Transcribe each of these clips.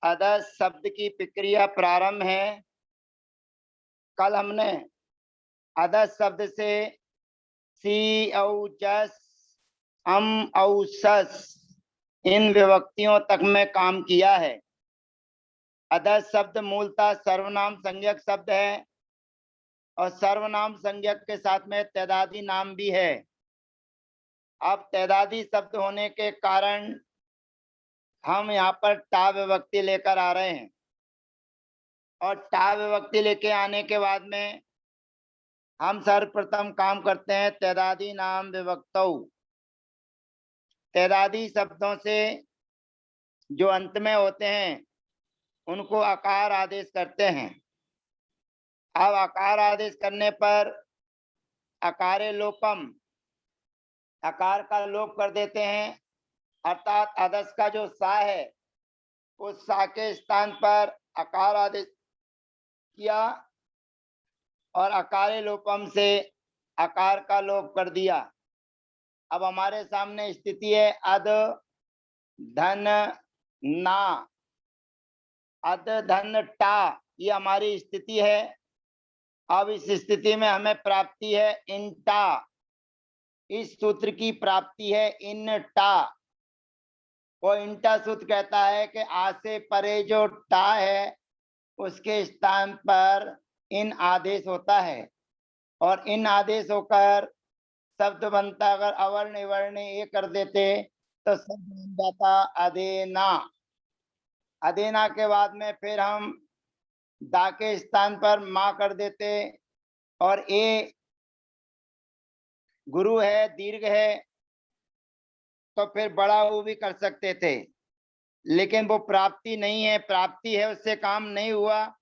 अदस शब्द की प्रक्रिया प्रारंभ है। कल हमने अदस शब्द से सी औ जस अम औ सस इन विभक्तियों तक में काम किया है। अदस शब्द मूलतः सर्वनाम संज्ञक शब्द है और सर्वनाम संज्ञक के साथ में तैदादी नाम भी है। अब तैदादी शब्द होने के कारण हम यहाँ पर टा विभक्ति लेकर आ रहे हैं और टा विभक्ति लेके आने के बाद में हम सर्वप्रथम काम करते हैं तैदादी नाम विभक्तौ। तैदादी शब्दों से जो अंत में होते हैं उनको आकार आदेश करते हैं। अब आकार आदेश करने पर आकारे लोपम, आकार का लोप कर देते हैं, अर्थात अदस का जो सा है उस सा के स्थान पर आकार आदेश किया और आकारे लोपम से आकार का लोप कर दिया। अब हमारे सामने स्थिति है अद धन ना, अद धन टा, ये हमारी स्थिति है। अब इस स्थिति में हमें प्राप्ति है इंटा, इस सूत्र की प्राप्ति है इन टा। वो इंटा सूत्र कहता है कि आ से परे जो टा है उसके स्थान पर इन आदेश होता है और इन आदेश होकर शब्द बनता। अगर अवर्ण वर्ण ये कर देते तो शब्द बन जाता अदेना। अदेना के बाद में फिर हम दा के स्थान पर माँ कर देते और ए गुरु है, दीर्घ है, तो फिर बड़ा वो भी कर सकते थे, लेकिन वो प्राप्ति नहीं है, प्राप्ति है उससे काम नहीं हुआ,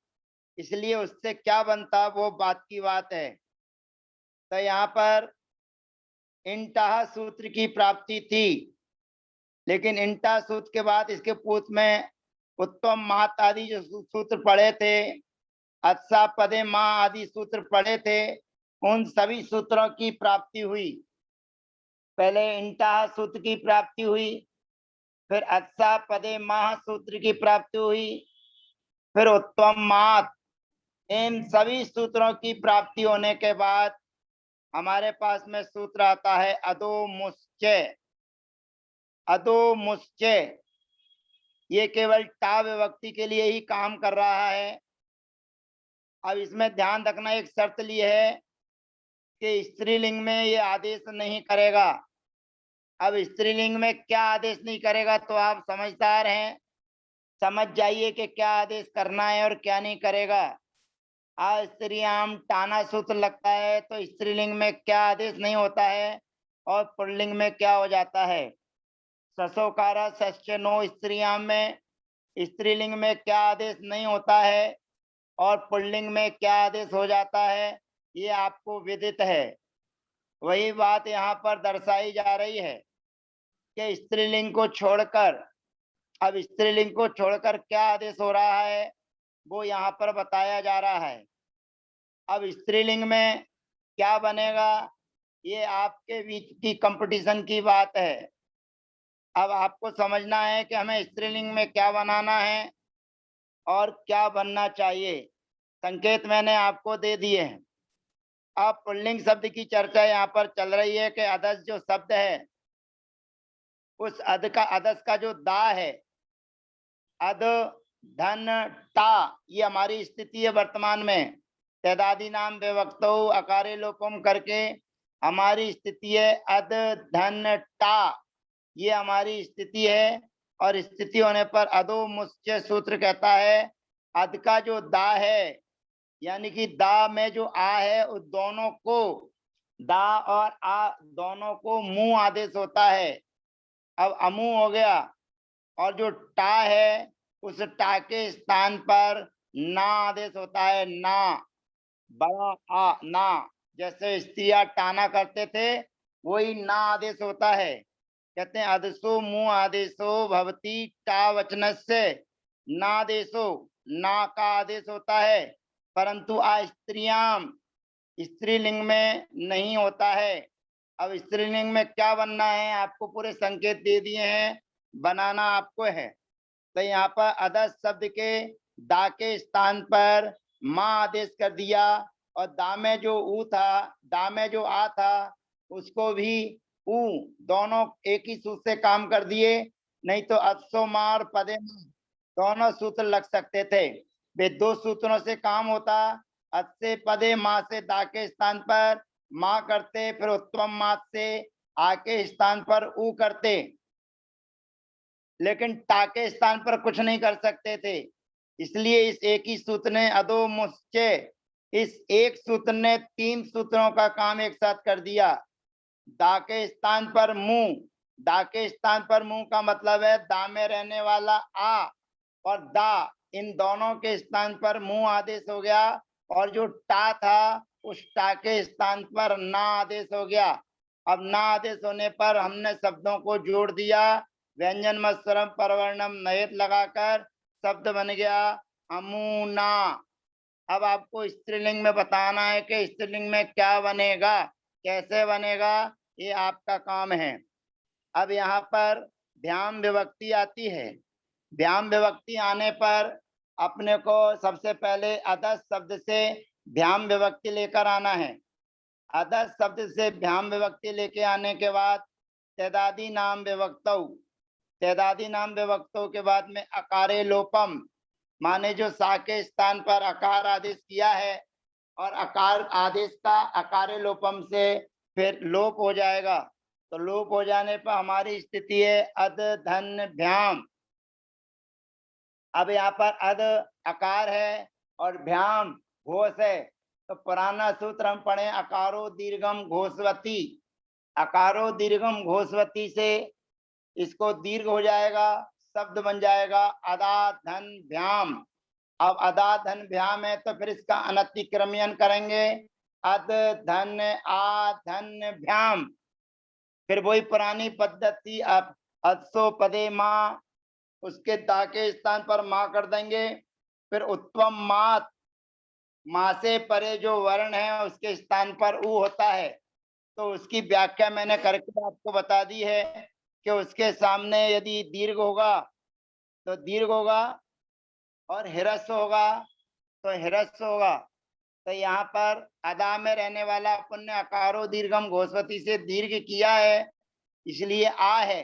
इसलिए उससे क्या बनता वो बात की बात है। तो यहाँ पर इंटा सूत्र की प्राप्ति थी, लेकिन इंटा सूत्र के बाद इसके पूर्व में उत्तम महत आदि जो सूत्र पढ़े थे, अच्छा पदे माँ आदि सूत्र पढ़े थे, उन सभी सूत्रों की प्राप्ति हुई। पहले इंटा सूत्र की प्राप्ति हुई, फिर अच्छा पदे माह सूत्र की प्राप्ति हुई, फिर उत्तम मात, इन सभी सूत्रों की प्राप्ति होने के बाद हमारे पास में सूत्र आता है अधोमुश्चय। अधोमुश्चय ये केवल टा विभक्ति के लिए ही काम कर रहा है। अब इसमें ध्यान रखना एक शर्त ली है कि स्त्रीलिंग में ये आदेश नहीं करेगा। अब स्त्रीलिंग में क्या आदेश नहीं करेगा तो आप समझदार हैं, समझ जाइए कि क्या आदेश करना है और क्या नहीं करेगा। आ स्त्रीयाम टाना सूत्र लगता है तो स्त्रीलिंग में क्या आदेश नहीं होता है और पुल्लिंग में क्या हो जाता है। ससोकारा सस्य नो स्त्रीयाम में स्त्रीलिंग में क्या आदेश नहीं होता है और पुल्लिंग में क्या आदेश हो जाता है, ये आपको विदित है। वही बात यहाँ पर दर्शाई जा रही है कि स्त्रीलिंग को छोड़कर, अब स्त्रीलिंग को छोड़कर क्या आदेश हो रहा है वो यहाँ पर बताया जा रहा है। अब स्त्रीलिंग में क्या बनेगा ये आपके बीच की कंपटीशन की बात है। अब आपको समझना है कि हमें स्त्रीलिंग में क्या बनाना है और क्या बनना चाहिए। संकेत मैंने आपको दे दिए हैं। अब पुल्लिंग शब्द की चर्चा यहाँ पर चल रही है कि अदस जो शब्द है उस अदस का जो दा है, अद धन टा, ये हमारी स्थिति है वर्तमान में। तैदादी नाम विभक्तो अकारे लोपम करके हमारी स्थिति है अद धन टा, ये हमारी स्थिति है। और स्थिति होने पर अधोमुश्चय सूत्र कहता है अद का जो दा है, यानी कि दा में जो आ है उस दोनों को, दा और आ दोनों को मुंह आदेश होता है। अब अमु हो गया और जो टा है उस टा के स्थान पर ना आदेश होता है, ना, बड़ा आ ना, जैसे स्त्रियां टाना करते थे वही ना आदेश होता है। कहते हैं अदसो मुंह आदेशो भवती टा वचनस्य नादेशो, ना का आदेश होता है, परंतु आ स्त्रियाम स्त्रीलिंग में नहीं होता है। अब स्त्रीलिंग में क्या बनना है आपको पूरे संकेत दे दिए हैं, बनाना आपको है। तो यहाँ पर अदस शब्द के दा के स्थान पर माँ आदेश कर दिया, और दा में जो ऊ था, दा में जो आ था, उसको भी ऊ, दोनों एक ही सूत्र से काम कर दिए। नहीं तो अत्सो मार पदे दोनों सूत्र लग सकते थे, वे दो सूत्रों से काम होता। अत्से पदे माँ से दा के स्थान पर माँ करते, फिर उत्तम मात से आ के स्थान पर ऊ करते, लेकिन टा के स्थान पर कुछ नहीं कर सकते थे। इसलिए इस एक ही सूत्र ने अदो मुश्चे, इस एक सूत्र ने तीन सूत्रों का काम एक साथ कर दिया। दा के स्थान पर मुंह, दा के स्थान पर मुंह का मतलब है दा में रहने वाला आ और दा, इन दोनों के स्थान पर मुंह आदेश हो गया, और जो टा था उस टा के स्थान पर ना आदेश हो गया। अब ना आदेश होने पर हमने शब्दों को जोड़ दिया, व्यंजन मत्सरम परवर्णम नयत लगाकर शब्द बन गया अमुना। अब आपको स्त्रीलिंग में बताना है कि स्त्रीलिंग में क्या बनेगा, कैसे बनेगा, ये आपका काम है। अब यहाँ पर भ्याम विभक्ति आती है। भ्याम विभक्ति आने पर अपने को सबसे पहले अदस शब्द से भ्याम विभक्ति लेकर आना है। अदस शब्द से भ्याम विभक्ति लेके आने के बाद तैदादी नाम विभक्तौ, तैदादी नाम विभक्तों के बाद में अकारे लोपम, माने जो सा के स्थान पर अकार आदेश किया है, और अकार आदेश का अकारे लोपम से फिर लोप हो जाएगा। तो लोप हो जाने पर हमारी स्थिति है अद धन भ्याम। अब यहाँ पर अद अकार है और भ्याम घोष है, तो पुराना सूत्र हम पढ़े अकारो दीर्घम घोषवती, अकारो दीर्घम घोषवती से इसको दीर्घ हो जाएगा, शब्द बन जाएगा अदा धन भ्याम। अब अदा धन भ्याम है तो फिर इसका अनतिक्रमण करेंगे अद धन आ धन भ्याम, फिर वही पुरानी पद्धति। अब अत्सो पदे माँ, उसके दा के स्थान पर माँ कर देंगे, फिर उत्तम मात, माँ से परे जो वर्ण है उसके स्थान पर ऊ होता है। तो उसकी व्याख्या मैंने करके आपको बता दी है कि उसके सामने यदि दीर्घ होगा तो दीर्घ होगा, और हिरस्व होगा तो हिरस्व होगा। तो यहाँ पर अदा में रहने वाला अपन ने अकारो दीर्घम घोषवती से दीर्घ किया है, इसलिए आ है।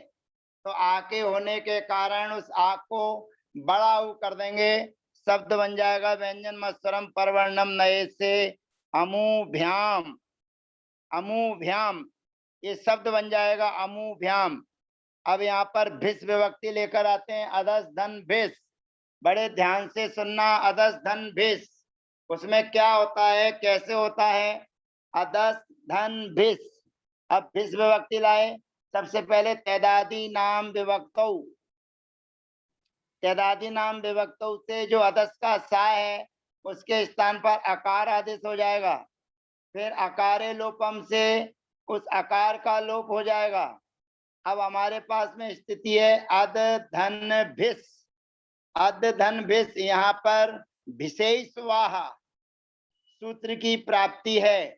तो आ के होने के कारण उस आ को बड़ा ऊ कर देंगे, शब्द बन जाएगा व्यंजन मत्सरम परवर्णम नए से अमुभ्याम, अमुभ्याम, ये शब्द बन जाएगा अमुभ्याम। अब यहाँ पर भिस विभक्ति लेकर आते हैं अदस धन भिस, बड़े ध्यान से सुनना। अदस धन भिस, उसमें क्या होता है, कैसे होता है, अदस धन भिस। अब भिस विभक्ति लाए, सबसे पहले तैदादी नाम विभक्तौ, तैदादी नाम विभक्तौ से जो अदस का सा है उसके स्थान पर अकार आदेश हो जाएगा, फिर अकारे लोपम से उस अकार का लोप हो जाएगा। अब हमारे पास में स्थिति है अद धन भिस, अद धन भिस, यहाँ पर विशेष वाह सूत्र की प्राप्ति है,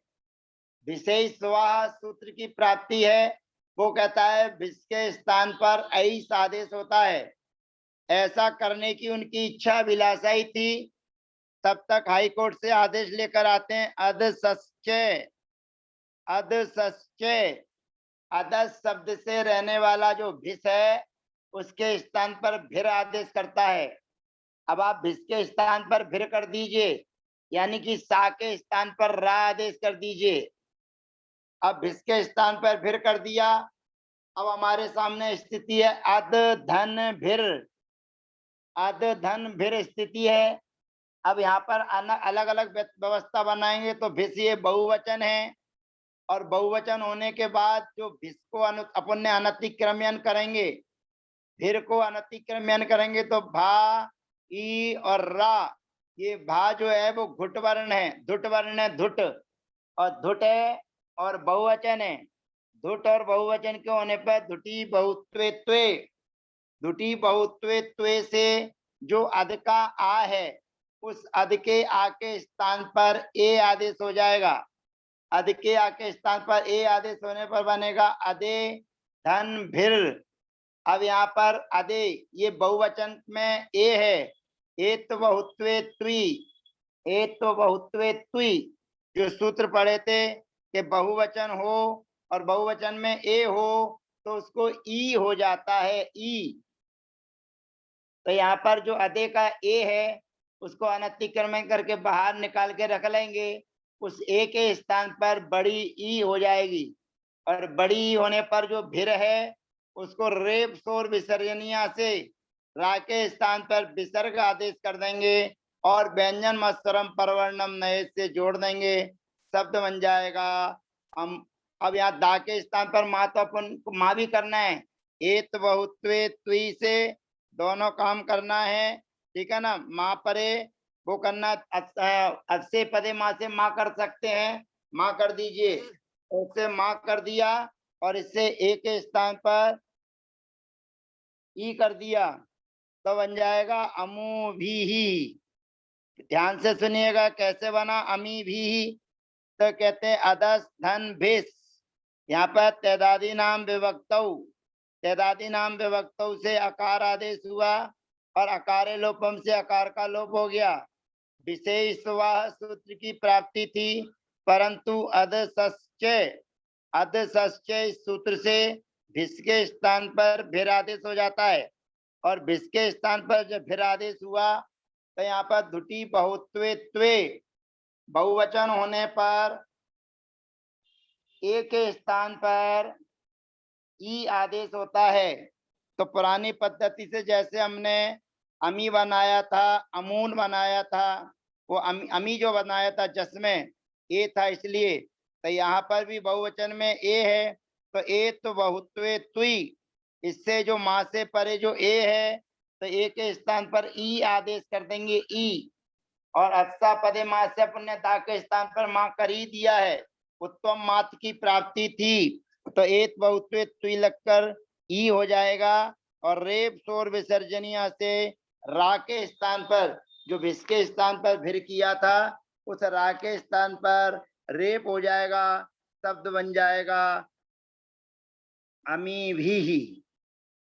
विशेष वाह सूत्र की प्राप्ति है। वो कहता है भिस के स्थान पर ऐस आदेश होता है। ऐसा करने की उनकी इच्छा अभिलाषा ही थी, तब तक हाई कोर्ट से आदेश लेकर आते हैं अद सच्चे, अद सच्चे, अदस शब्द से रहने वाला जो भिस है उसके स्थान पर भिर आदेश करता है। अब आप भिस के स्थान पर भिर कर दीजिए, यानी कि सा के स्थान पर रा आदेश कर दीजिए। अब भिस के स्थान पर भिर कर दिया। अब हमारे सामने स्थिति है अद धन भिर, अद धन भिर स्थिति है। अब यहाँ पर अलग अलग व्यवस्था बनाएंगे तो भिस ये बहुवचन है, और बहुवचन होने के बाद जो भिस को अपन ने अनतिक्रमण करेंगे, भिर को अनतिक्रमण करेंगे तो भा ई और रा, ये भा जो है वो घुट वर्ण है, धुट वर्ण है, धुट, और धुट है और बहुवचन है। धुट और बहुवचन के होने पर धुटी बहुत्वे त्वे, धुटी बहुत्वे त्वे से जो अध का आ है उस अध के आ के स्थान पर ए आदेश हो जाएगा। अध के आ के स्थान पर ए आदेश होने पर बनेगा अदे धन भिर, अब यहाँ पर अदे, ये बहुवचन में ए है, एत बहुत्वे त्वी, एत बहुत्वे त्वी, जो सूत्र पढ़े थे कि बहुवचन हो और बहुवचन में ए हो तो उसको ई हो जाता है, ई। तो यहाँ पर जो अदे का ए है उसको अनतिक्रमण करके बाहर निकाल के रख लेंगे, उस ए के स्थान पर बड़ी ई हो जाएगी, और बड़ी ई होने पर जो भिर है उसको रेप शोर विसर्जनिया से रा के स्थान पर विसर्ग आदेश कर देंगे और व्यंजन मत्सरम परवर्णम नए से जोड़ देंगे, शब्द बन जाएगा। हम अब यहाँ दा के स्थान पर माँ तो अपन माँ भी करना है, एत बहुत्वे त्वी से दोनों काम करना है, ठीक है ना। माँ परे वो करना, अस्य पदे माँ से माँ कर सकते हैं, माँ कर दीजिए, उससे माँ कर दिया और इससे ए के स्थान पर ई कर दिया, तो बन जाएगा अमु भी ही। ध्यान से सुनिएगा कैसे बना अमी भी ही। तो कहते हैं अदस धन भिस, यहाँ पर तैदादी नाम विभक्तौ, तैदादी नाम विभक्तौ से अकार आदेश हुआ और अकारे लोपम से अकार का लोप हो गया। विशेष वाह सूत्र की प्राप्ति थी, परंतु अधसश्चय सूत्र से भिस के स्थान पर भिर आदेश हो जाता है, और भिस के स्थान पर जब भिर आदेश हुआ तो यहाँ पर धुटी बहुत्वे त्वे, बहुवचन होने पर ए के स्थान पर ई आदेश होता है। तो पुरानी पद्धति से जैसे हमने अमी बनाया था, अमून बनाया था, वो अमी जो बनाया था जिसमें ए था इसलिए, तो यहाँ पर भी बहुवचन में ए है, तो ए तो बहुत्वे त्वी, इससे जो माँ से परे जो ए है तो ए के स्थान पर ई आदेश कर देंगे, ई। और अच्छा पदे माँ से अपन ने दा के स्थान पर माँ कर ही दिया है, उत्तम मात की प्राप्ति थी, तो एत बहुत्वे त्वी लगकर ई हो जाएगा, और रेप शोर विसर्जनिया से रा के स्थान पर जो भिस के स्थान पर भिर किया था उस रा के स्थान पर रेप हो जाएगा, शब्द बन जाएगा अमी भी ही,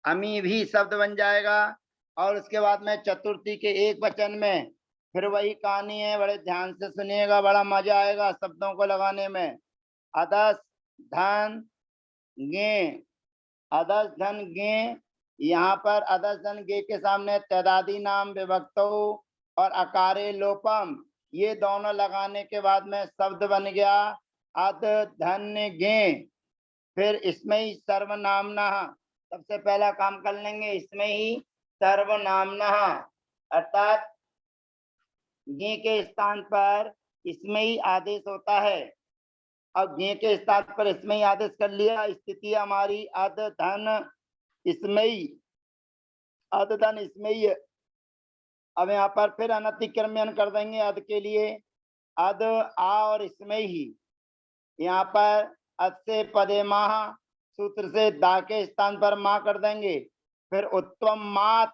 अमी भी शब्द बन जाएगा। और उसके बाद में चतुर्थी के एक वचन में फिर वही कहानी है, बड़े ध्यान से सुनिएगा, बड़ा मजा आएगा शब्दों को लगाने में। अदस धन गे, अदस धन गे, यहाँ पर अदस धन गे के सामने तैदादी नाम विभक्तो और अकारे लोपम, ये दोनों लगाने के बाद में शब्द बन गया अद धन गे। फिर इसमें ही सर्वनामना, सबसे पहला काम कर लेंगे इसमें ही सर्वनामना, अर्थात गे के स्थान पर इसमें ही आदेश होता है। अब गे के स्थान पर इसमें ही आदेश कर लिया, स्थिति हमारी अद धन इसमें ही, अद धन इसमें ही है। अब यहाँ पर फिर अनतिक्रमण कर देंगे अद के लिए, अद आ और इसमें ही, यहाँ पर अद से पदे माह सूत्र से दा के स्थान पर माँ कर देंगे। फिर उत्तम मात,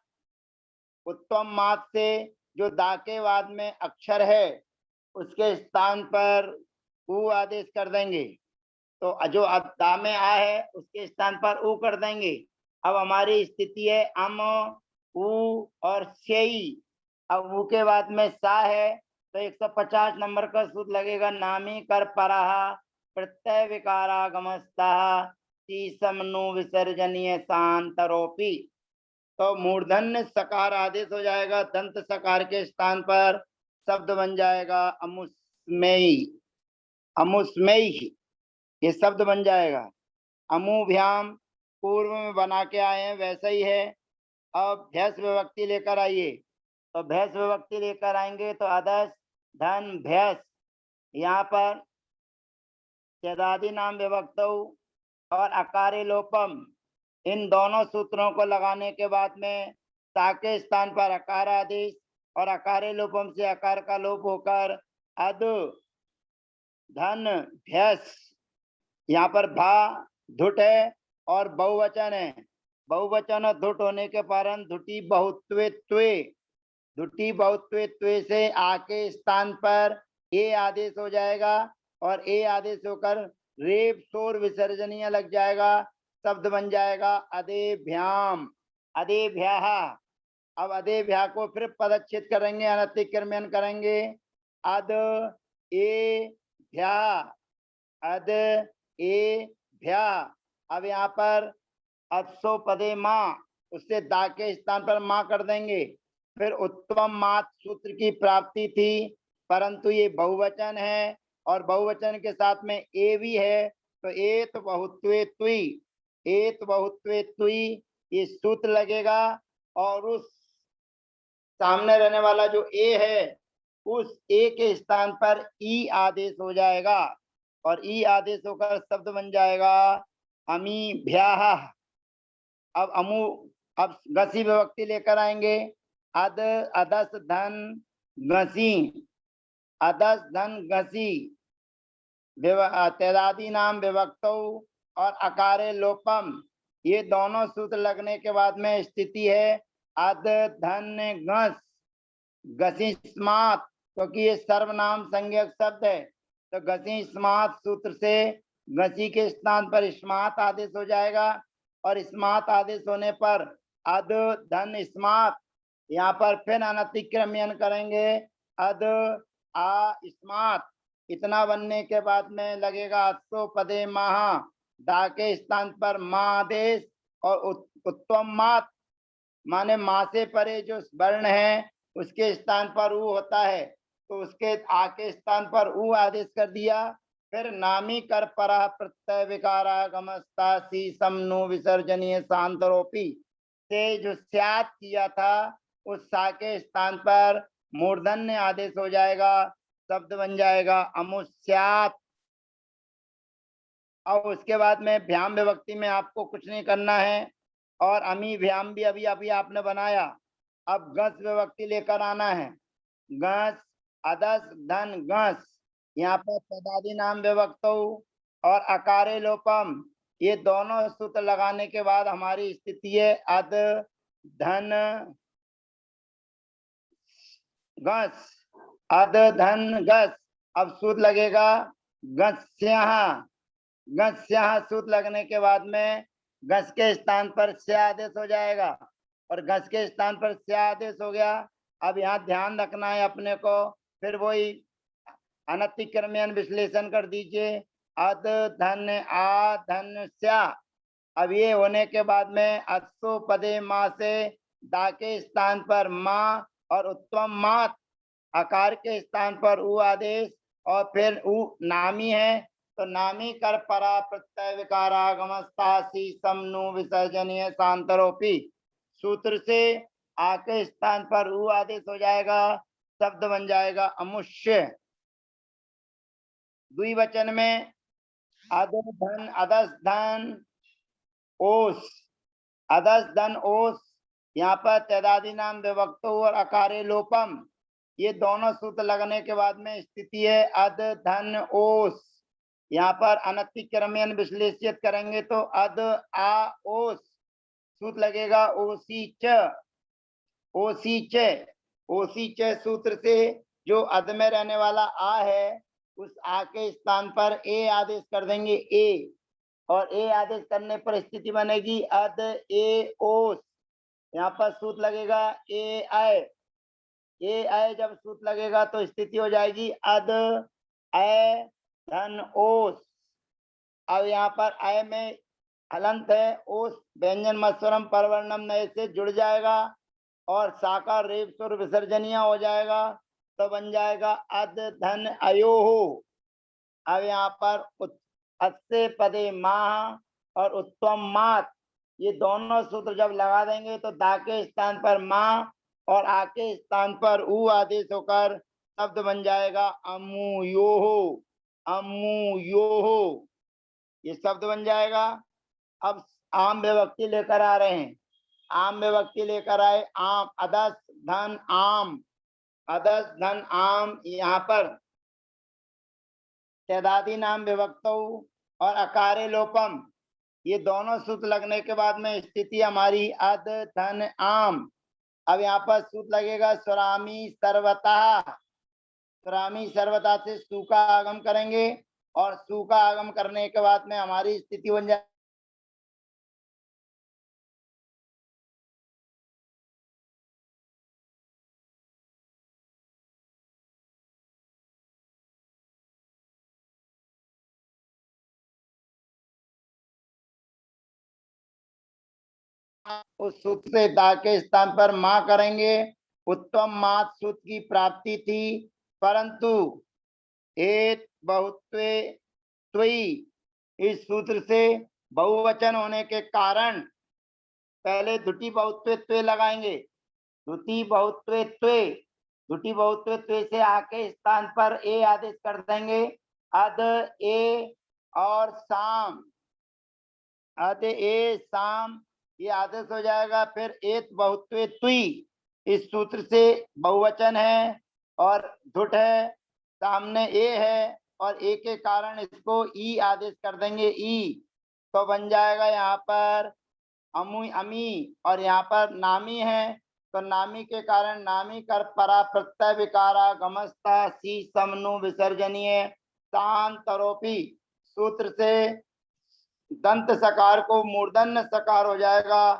उत्तम मात से जो दा के बाद में अक्षर है उसके स्थान पर ऊ आदेश कर देंगे, तो जो दा में आ है उसके स्थान पर ऊ कर देंगे। अब हमारी स्थिति है अम ऊ और शेई, अब ऊ के बाद में सा है तो 150 नंबर का सूत्र लगेगा, नामी कर पराहा प्रत्यय विकारागमस्ता समनु विसर्जनीय शांतरोपी। तो मूर्धन्य सकार आदेश हो जाएगा, दंत सकार के स्थान पर शब्द बन जाएगा अमुस्मेयी, अमुस्मेयी ये शब्द बन जाएगा। अमुभ्याम पूर्व में बना के आए हैं वैसा ही है। अब भैंस विभक्ति लेकर आइए, तो भैंस विभक्ति लेकर आएंगे तो अदस धन भैंस, यहाँ पर चदादी नाम विभक्तौ और अकारे लोपम, इन दोनों सूत्रों को लगाने के बाद में ता के स्थान पर अकार आदेश और अकारे लोपम से अकार का लोप होकर अद धन भैंस, यहाँ पर भा धुट है और बहुवचन है, बहुवचन और धुट होने के कारण धुटी बहुत्वे त्वे, धुटी बहुत्वे त्वे से आ के स्थान पर ए आदेश हो जाएगा और ए आदेश होकर रेप शोर विसर्जनीय लग जाएगा, शब्द बन जाएगा अदेभ्याम, अदेभ्यः। अब अदेभ्या को फिर पदच्छेद करेंगे, अनतिक्रमण करेंगे। अद ए भ्या, अद ए भ्या। अब यहाँ पर अत्सो पदे माँ, उससे दा के स्थान पर माँ कर देंगे। फिर उत्तम मात सूत्र की प्राप्ति थी, परंतु ये बहुवचन है और बहुवचन के साथ में ए भी है, तो एत बहुत्वे तुई, एत बहुत्वे तुई ये सूत्र लगेगा। और उस सामने रहने वाला जो ए है, उस ए के स्थान पर ई आदेश हो जाएगा और ई आदेश होकर शब्द बन जाएगा अमीभ्याः। अब अब गसी विभक्ति लेकर आएंगे। अद, अदस धन गसी, अदस धन गसी। तेदादी नाम विभक्तौ और अकारे लोपम, ये दोनों सूत्र लगने के बाद में स्थिति है अद धन गस, गसी स्मात, क्योंकि ये सर्वनाम संज्ञक शब्द है, तो गसी स्मात सूत्र से गसी के स्थान पर स्मात आदेश हो जाएगा और स्मात आदेश होने पर अद धन स्मात, यहाँ पर फिर अनतिक्रमण करेंगे अद आ स्मात। इतना बनने के बाद में लगेगा अत्सो पदे महा, दा के स्थान पर माँ आदेश और उत्तम मात माने माँ से परे जो वर्ण है उसके स्थान पर ऊ होता है, तो उसके आ के स्थान पर ऊ आदेश कर दिया। फिर नामी कर परा प्रत्यय विकारागमस्ता सी समनु विसर्जनीय शांतरोपी से जो स्यात किया था, उस सा के स्थान पर मूर्धन्य आदेश हो जाएगा, शब्द बन जाएगा अमुस्यात। और उसके बाद में भ्याम विभक्ति में आपको कुछ नहीं करना है और अमी भ्याम भी अभी अभी आपने बनाया। अब गस विभक्ति लेकर आना है। गस, अदस धन गस, यहाँ पर तदादि नाम विभक्तौ और अकारे लोपम, ये दोनों सूत्र लगाने के बाद हमारी स्थिति है अद धन गस, अद धन गस। अब सूत्र लगेगा गस्यः, गस्यः सूत्र लगने के बाद में गस के स्थान पर से आदेश हो जाएगा और गस के स्थान पर से आदेश हो गया। अब यहाँ ध्यान रखना है अपने को, फिर वही अनतिक्रमण विश्लेषण कर दीजिए अद धन आ धन स्या। अब ये होने के बाद में अत्सो पदे माँ से दा के स्थान पर माँ और उत्तम मात, आकार के स्थान पर ऊ आदेश और फिर ऊ नामी है, तो नामी कर परा प्रत्यय विकारागमस्तासी समनु विसर्जनीय शांतरोपी सूत्र से आ के स्थान पर ऊ आदेश हो जाएगा, शब्द बन जाएगा अमुष्य। द्विवचन में अदस धन, अदस धन ओस, अदस धन ओस, यहाँ पर तैदादी नाम विभक्तो और अकारे लोपम, ये दोनों सूत्र लगने के बाद में स्थिति है अद धन ओस। यहाँ पर अनतिक्रमण विश्लेषित करेंगे तो अद आ ओस सूत्र लगेगा ओसी च, ओसी च, ओसी च सूत्र से जो अद में रहने वाला आ है, उस आ के स्थान पर ए आदेश कर देंगे ए, और ए आदेश करने पर स्थिति बनेगी अद ए ओस। यहाँ पर सूत्र लगेगा ए आय, ए आय जब सूत्र लगेगा तो स्थिति हो जाएगी अद ए धन ओस। अब यहाँ पर आय में हलंत है, ओस व्यंजन मत्स्वरम परवर्णम नए से जुड़ जाएगा और साकार रेप सुर विसर्जनीय हो जाएगा, तो बन जाएगा अद धन अयोहो। अब यहाँ पर अस्य पदे माह और उत्तम मात, ये दोनों सूत्र जब लगा देंगे तो दा के स्थान पर माँ और आ के स्थान पर ऊ आदेश होकर शब्द बन जाएगा अमुयोहो, अमुयोहो, ये शब्द बन जाएगा। अब आम विभक्ति लेकर आ रहे हैं, आम विभक्ति लेकर आए आम, अदस धन आम, अदस धन आम, यहाँ पर तैदादी नाम विभक्तौ और अकारे लोपम, ये दोनों सूत्र लगने के बाद में स्थिति हमारी अद धन आम। अब यहाँ पर सूत्र लगेगा स्वरामी सर्वता, स्वरामी सर्वता से सु का आगम करेंगे और सु का आगम करने के बाद में हमारी स्थिति बन जाए उस सूत्र से दा के स्थान पर माँ करेंगे। उत्तम मात सूत्र की प्राप्ति थी, परंतु एत बहुत्वे त्वयि इस सूत्र से बहुवचन होने के कारण पहले दुटी बहुत्वे त्वे लगाएंगे। दुटी बहुत्वे त्वे, दुटी बहुत्वे त्वे से आके स्थान पर ए आदेश कर देंगे। अद ए और शाम, अद ए शाम ये आदेश हो जाएगा। फिर एत बहुत्वे त्वी इस सूत्र से बहुवचन है और धुट है, सामने ए है और ए के कारण इसको ई आदेश कर देंगे। ई तो बन जाएगा यहाँ पर अमु अमी, और यहाँ पर नामी है तो नामी के कारण नामी कर परा प्रत्यय विकारा गमस्ता सी समनु विसर्जनीय शांतरोपी सूत्र से दंत सकार को मूर्धन्य सकार हो जाएगा,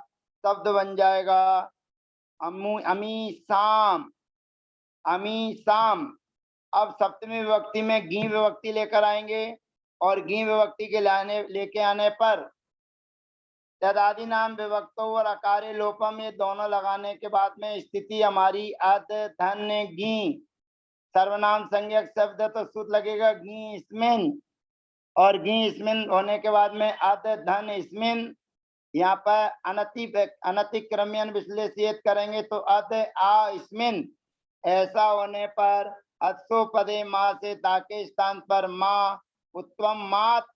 शब्द बन जाएगा अमु अमी शाम, अमी शाम। अब सप्तमी विभक्ति में गी विभक्ति लेकर आएंगे और गी विभक्ति के लेके आने पर तदादि नाम विभक्तों और अकारे लोपम ये दोनों लगाने के बाद में स्थिति हमारी अद धन गी, सर्वनाम संज्ञक शब्द तो सूत्र लगेगा गी इसमिन, और गी इसमिन होने के बाद में अद धन इसमिन। यहाँ पर अनतिक्रम्यन विश्लेषित करेंगे तो अद आ इसमिन, ऐसा होने पर अत्सो पदे माँ से दा के स्थान पर माँ, उत्तम मात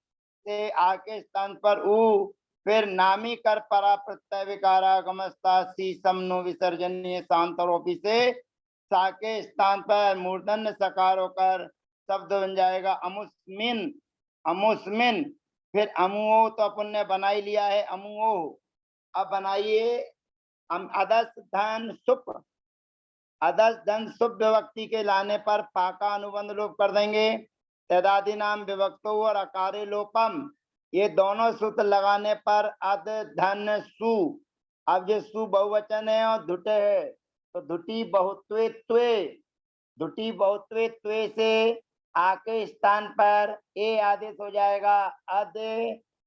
से आ के स्थान पर उ, फिर नामी कर परा प्रत्यय विकारा गमस्ता सी समनु विसर्जनीय शांतरोपी से सा के स्थान पर मूर्धन्य सकार होकर शब्द बन जाएगा अमुस्मिन, अमुस्मिन। फिर अमुओ तो अपन ने बना ही लिया है अमुओ, अब बनाइए अदस धन सुप, अदस धन सुप विभक्ति के लाने पर पाका अनुबंध लोप कर देंगे। तदादि नाम विभक्तो और अकारे लोपम ये दोनों सूत्र लगाने पर अद धन सु, अब ये सु बहुवचन है और धुटे है तो धुटी बहुत्वे त्वे, धुटी बहुत्वे त्वे से आके स्थान पर ए आदेश हो जाएगा अद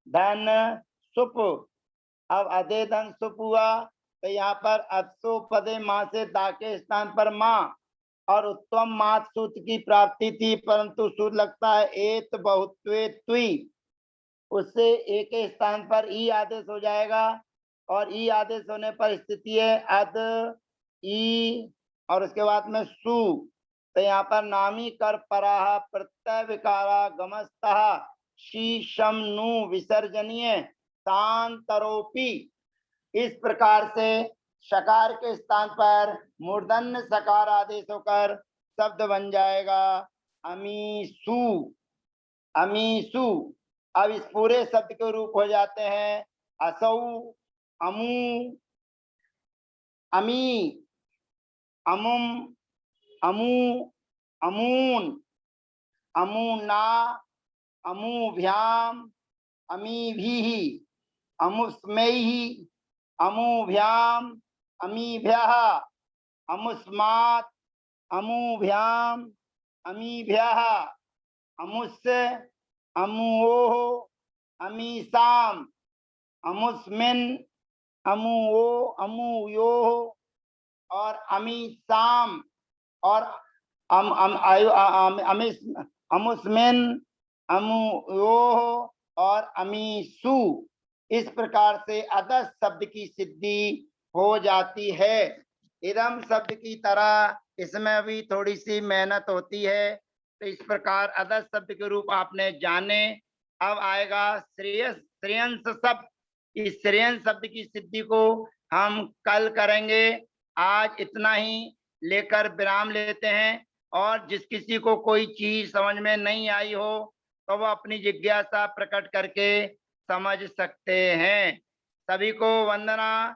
धन सुप। अब अदे धन सुप हुआ तो यहाँ पर अत्सो पदे माँ से दा के स्थान पर माँ और उत्तम मात सूत्र की प्राप्ति थी, परंतु सूत्र लगता है एत बहुत्वे त्वी, उससे ए के स्थान पर ई आदेश हो जाएगा और ई आदेश होने पर स्थिति है अद ई और उसके बाद में सु, तो यहाँ पर नामी कर पराह प्रत्यय विकारा गमस्तः शी शम नु विसर्जनीय शांतरोपी। इस प्रकार से शकार के स्थान पर मूर्धन्य सकार आदेश होकर शब्द बन जाएगा अमीसु, अमीसु। अब इस पूरे शब्द के रूप हो जाते हैं असौ, अमू, अमी, अमुम, अमू, अमून, अमूना, अमूभ्याम, अमीभिः, अमुस्मैः, अमूभ्याम, अमीभ्यः, अमुस्मात्, अमूभ्याम, अमीभ्यः, अमुस्य, अमुओः, अमीसाम, अमुस्मिन, अमुओ, अमुयोः और अमीसाम और अमुस्मिन, अमुयोः और अमीसु। इस प्रकार से अदस शब्द की सिद्धि हो जाती है। इदम शब्द की तरह इसमें भी थोड़ी सी मेहनत होती है, तो इस प्रकार अदस शब्द के रूप आपने जाने। अब आएगा श्रेयस, श्रेयंस शब्द। इस श्रेयंस शब्द की सिद्धि को हम कल करेंगे। आज इतना ही लेकर विराम लेते हैं, और जिस किसी को कोई चीज समझ में नहीं आई हो तो वह अपनी जिज्ञासा प्रकट करके समझ सकते हैं। सभी को वंदना।